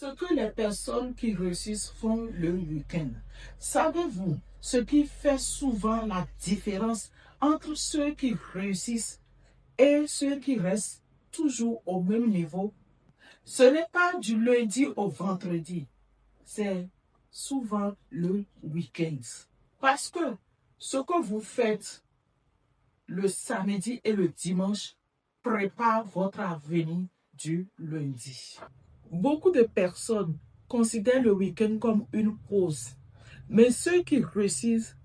Ce que les personnes qui réussissent font le week-end. Savez-vous ce qui fait souvent la différence entre ceux qui réussissent et ceux qui restent toujours au même niveau? Ce n'est pas du lundi au vendredi, c'est souvent le week-end. Parce que ce que vous faites le samedi et le dimanche prépare votre avenir du lundi. Beaucoup de personnes considèrent le week-end comme une pause, mais ceux qui réussissent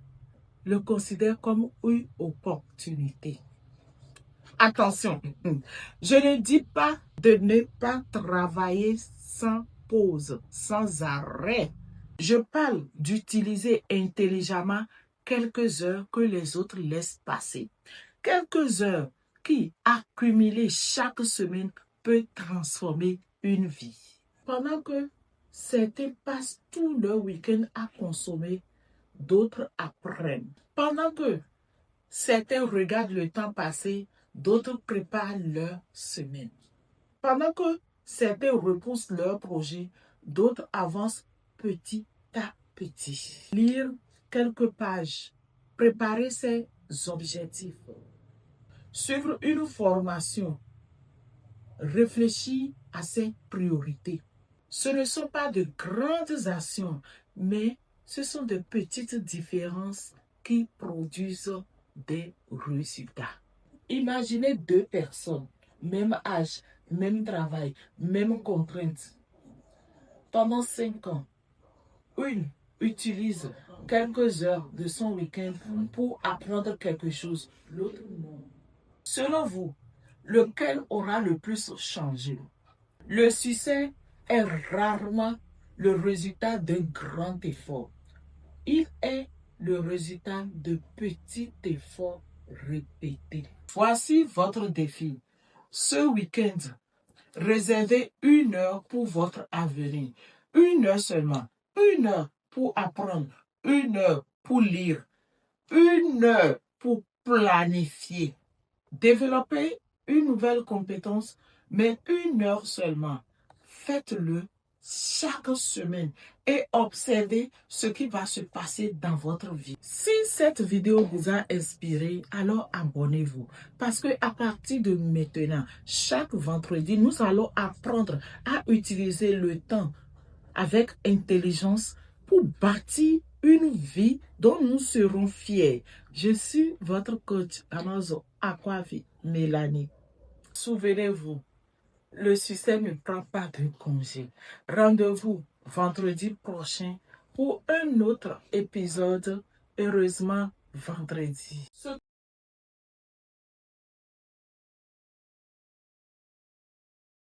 le considèrent comme une opportunité. Attention, je ne dis pas de ne pas travailler sans pause, sans arrêt. Je parle d'utiliser intelligemment quelques heures que les autres laissent passer. Quelques heures qui, accumulées chaque semaine, peut transformer une vie. Pendant que certains passent tout leur week-end à consommer, d'autres apprennent. Pendant que certains regardent le temps passer, d'autres préparent leur semaine. Pendant que certains repoussent leurs projets, d'autres avancent petit à petit. Lire quelques pages, préparer ses objectifs, suivre une formation, réfléchir à ses priorités. Ce ne sont pas de grandes actions, mais ce sont de petites différences qui produisent des résultats. Imaginez deux personnes, même âge, même travail, même contrainte. Pendant 5 ans, une utilise quelques heures de son week-end pour apprendre quelque chose, l'autre non. Selon vous, lequel aura le plus changé? Le succès est rarement le résultat d'un grand effort. Il est le résultat de petits efforts répétés. Voici votre défi. Ce week-end, réservez 1 heure pour votre avenir. 1 heure seulement. 1 heure pour apprendre. 1 heure pour lire. 1 heure pour planifier. Développez une nouvelle compétence, mais 1 heure seulement. Faites-le chaque semaine et observez ce qui va se passer dans votre vie. Si cette vidéo vous a inspiré, alors abonnez-vous. Parce que à partir de maintenant, chaque vendredi, nous allons apprendre à utiliser le temps avec intelligence pour bâtir une vie dont nous serons fiers. Je suis votre coach Amazon Aquavi Mélanie. Souvenez-vous, le succès ne prend pas de congé. Rendez-vous vendredi prochain pour un autre épisode. Heureusement, vendredi.